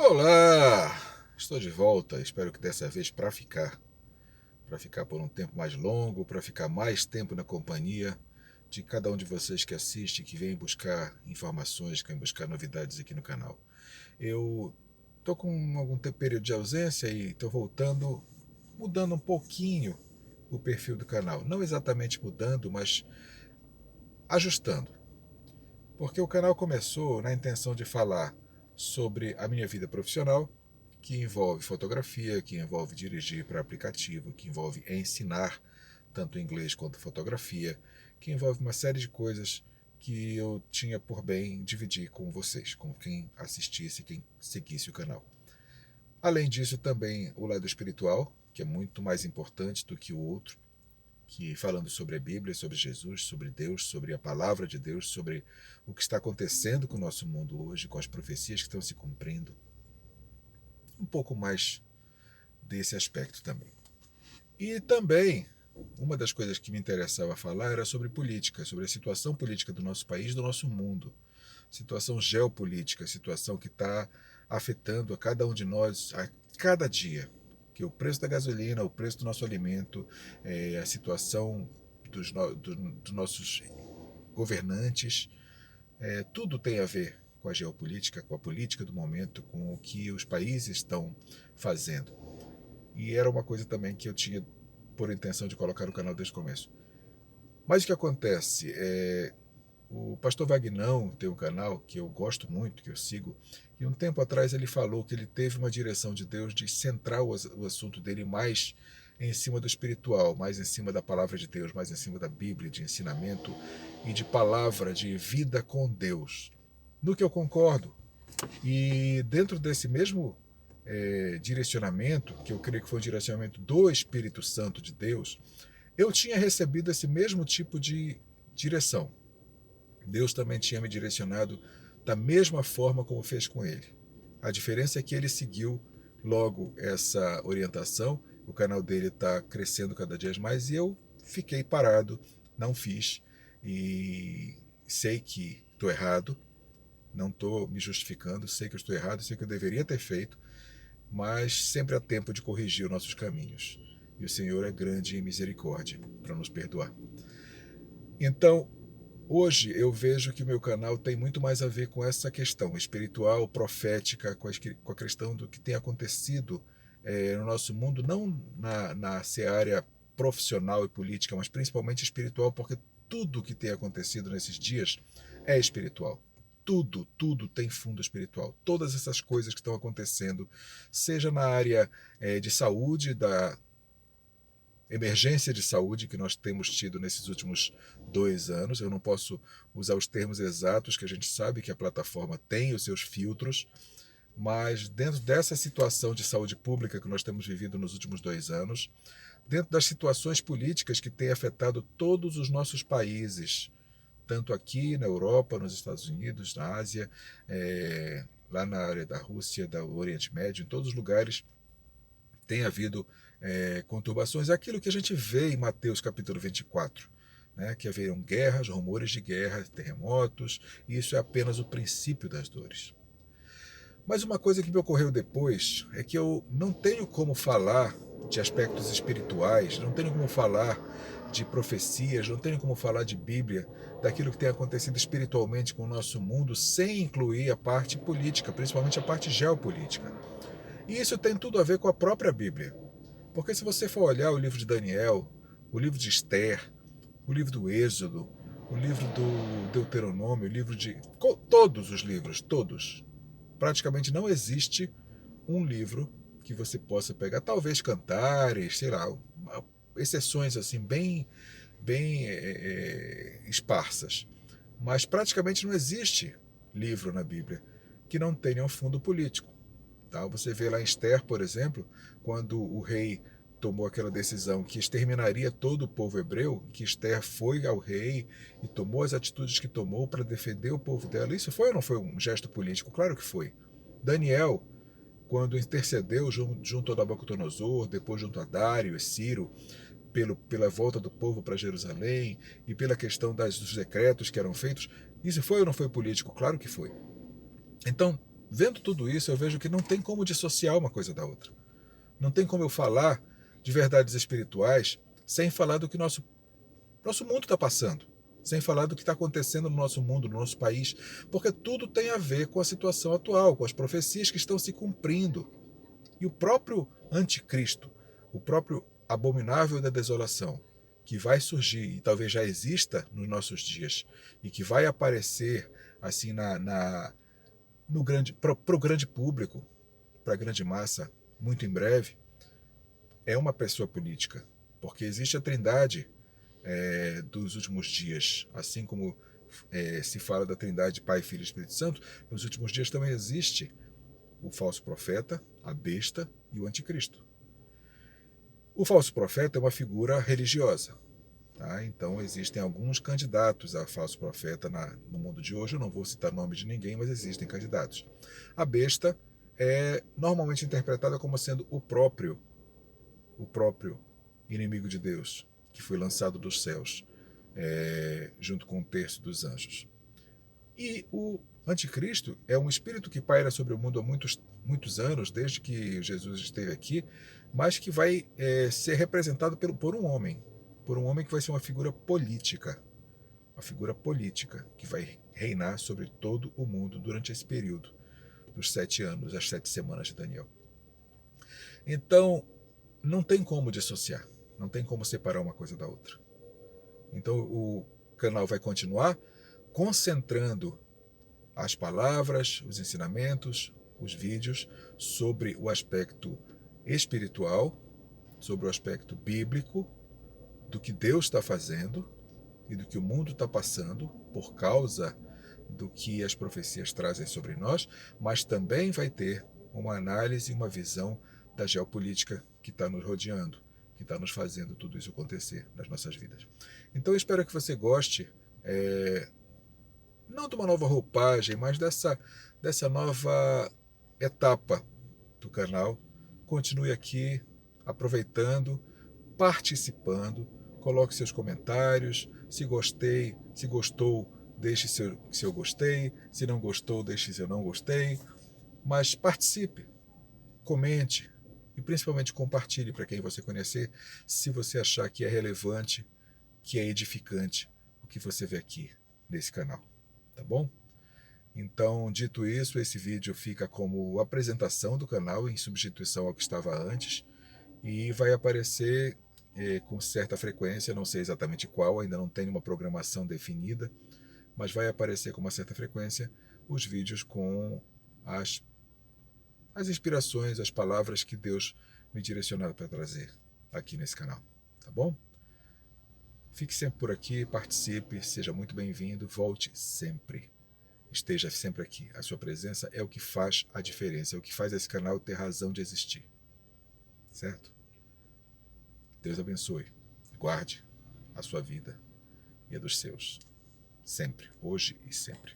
Olá! Estou de volta, espero que dessa vez para ficar por um tempo mais longo, para ficar mais tempo na companhia de cada um de vocês que assiste, que vem buscar informações, que vem buscar novidades aqui no canal. Eu estou com algum período de ausência e estou voltando, mudando um pouquinho o perfil do canal. Não exatamente mudando, mas ajustando. Porque o canal começou na intenção de falar sobre a minha vida profissional, que envolve fotografia, que envolve dirigir para aplicativo, que envolve ensinar tanto inglês quanto fotografia, que envolve uma série de coisas que eu tinha por bem dividir com vocês, com quem assistisse, quem seguisse o canal. Além disso, também o lado espiritual, que é muito mais importante do que o outro, que falando sobre a Bíblia, sobre Jesus, sobre Deus, sobre a palavra de Deus, sobre o que está acontecendo com o nosso mundo hoje, com as profecias que estão se cumprindo. Um pouco mais desse aspecto também. E também, uma das coisas que me interessava falar era sobre política, sobre a situação política do nosso país, do nosso mundo. Situação geopolítica, situação que está afetando a cada um de nós a cada dia. Que o preço da gasolina, o preço do nosso alimento, a situação dos nossos governantes, tudo tem a ver com a geopolítica, com a política do momento, com o que os países estão fazendo. E era uma coisa também que eu tinha por intenção de colocar no canal desde o começo. Mas o que acontece? O pastor Vagnão tem um canal que eu gosto muito, que eu sigo, e um tempo atrás ele falou que ele teve uma direção de Deus de centrar o assunto dele mais em cima do espiritual, mais em cima da palavra de Deus, mais em cima da Bíblia, de ensinamento e de palavra, de vida com Deus. No que eu concordo. E dentro desse mesmo direcionamento, que eu creio que foi um direcionamento do Espírito Santo de Deus, eu tinha recebido esse mesmo tipo de direção. Deus também tinha me direcionado da mesma forma como fez com ele. A diferença é que ele seguiu logo essa orientação, o canal dele está crescendo cada dia mais e eu fiquei parado, não fiz e sei que estou errado, não estou me justificando, sei que eu estou errado, sei que eu deveria ter feito, mas sempre há tempo de corrigir os nossos caminhos. E o Senhor é grande em misericórdia para nos perdoar. Então, hoje eu vejo que o meu canal tem muito mais a ver com essa questão espiritual, profética, com a questão do que tem acontecido no nosso mundo, não na seara profissional e política, mas principalmente espiritual, porque tudo que tem acontecido nesses dias é espiritual. Tudo tem fundo espiritual. Todas essas coisas que estão acontecendo, seja na área de saúde, da emergência de saúde que nós temos tido nesses últimos 2 anos. Eu não posso usar os termos exatos, que a gente sabe que a plataforma tem os seus filtros, mas dentro dessa situação de saúde pública que nós temos vivido nos últimos 2 anos, dentro das situações políticas que têm afetado todos os nossos países, tanto aqui na Europa, nos Estados Unidos, na Ásia, lá na área da Rússia, do Oriente Médio, em todos os lugares tem havido conturbações. É aquilo que a gente vê em Mateus capítulo 24, né, que haverão guerras, rumores de guerra, terremotos, e isso é apenas o princípio das dores. Mas uma coisa que me ocorreu depois é que eu não tenho como falar de aspectos espirituais, não tenho como falar de profecias, não tenho como falar de Bíblia, daquilo que tem acontecido espiritualmente com o nosso mundo, sem incluir a parte política, principalmente a parte geopolítica. E isso tem tudo a ver com a própria Bíblia. Porque se você for olhar o livro de Daniel, o livro de Esther, o livro do Êxodo, o livro do Deuteronômio, o livro de. Todos os livros, todos. Praticamente não existe um livro que você possa pegar, talvez Cantares, sei lá, exceções assim bem esparsas. Mas praticamente não existe livro na Bíblia que não tenha um fundo político. Tá? Você vê lá em Esther, por exemplo, quando o rei tomou aquela decisão que exterminaria todo o povo hebreu, que Esther foi ao rei e tomou as atitudes que tomou para defender o povo dela. Isso foi ou não foi um gesto político? Claro que foi. Daniel, quando intercedeu junto a Nabucodonosor, depois junto a Dário e Ciro, pela volta do povo para Jerusalém e pela questão dos decretos que eram feitos, isso foi ou não foi político? Claro que foi. Então, vendo tudo isso, eu vejo que não tem como dissociar uma coisa da outra. Não tem como eu falar de verdades espirituais sem falar do que nosso mundo está passando, sem falar do que está acontecendo no nosso mundo, no nosso país, porque tudo tem a ver com a situação atual, com as profecias que estão se cumprindo. E o próprio anticristo, o próprio abominável da desolação, que vai surgir e talvez já exista nos nossos dias, e que vai aparecer assim para o grande público, para a grande massa, muito em breve, é uma pessoa política, porque existe a trindade dos últimos dias, assim como se fala da trindade Pai, Filho e Espírito Santo, nos últimos dias também existe o falso profeta, a besta e o anticristo. O falso profeta é uma figura religiosa. Tá? Então existem alguns candidatos a falso profeta no mundo de hoje. Eu não vou citar nome de ninguém, mas existem candidatos. A besta é normalmente interpretada como sendo o próprio inimigo de Deus, que foi lançado dos céus, junto com um terço dos anjos. E o anticristo é um espírito que paira sobre o mundo há muitos anos, desde que Jesus esteve aqui, mas que vai ser representado por um homem que vai ser uma figura política, que vai reinar sobre todo o mundo durante esse período dos 7 anos, as 7 semanas de Daniel. Então, não tem como dissociar, não tem como separar uma coisa da outra. Então, o canal vai continuar concentrando as palavras, os ensinamentos, os vídeos sobre o aspecto espiritual, sobre o aspecto bíblico, do que Deus está fazendo e do que o mundo está passando por causa do que as profecias trazem sobre nós, mas também vai ter uma análise e uma visão da geopolítica que está nos rodeando, que está nos fazendo tudo isso acontecer nas nossas vidas. Então eu espero que você goste, não de uma nova roupagem, mas dessa nova etapa do canal. Continue aqui aproveitando, participando, coloque seus comentários, se gostou, deixe seu gostei, se não gostou, deixe seu não gostei, mas participe, comente e principalmente compartilhe para quem você conhecer, se você achar que é relevante, que é edificante o que você vê aqui nesse canal, tá bom? Então, dito isso, esse vídeo fica como apresentação do canal em substituição ao que estava antes e vai aparecer com certa frequência, não sei exatamente qual, ainda não tenho uma programação definida, mas vai aparecer com uma certa frequência os vídeos com as inspirações, as palavras que Deus me direcionou para trazer aqui nesse canal, tá bom? Fique sempre por aqui, participe, seja muito bem-vindo, volte sempre. Esteja sempre aqui. A sua presença é o que faz a diferença, é o que faz esse canal ter razão de existir. Certo? Deus abençoe. Guarde a sua vida e a dos seus. Sempre, hoje e sempre.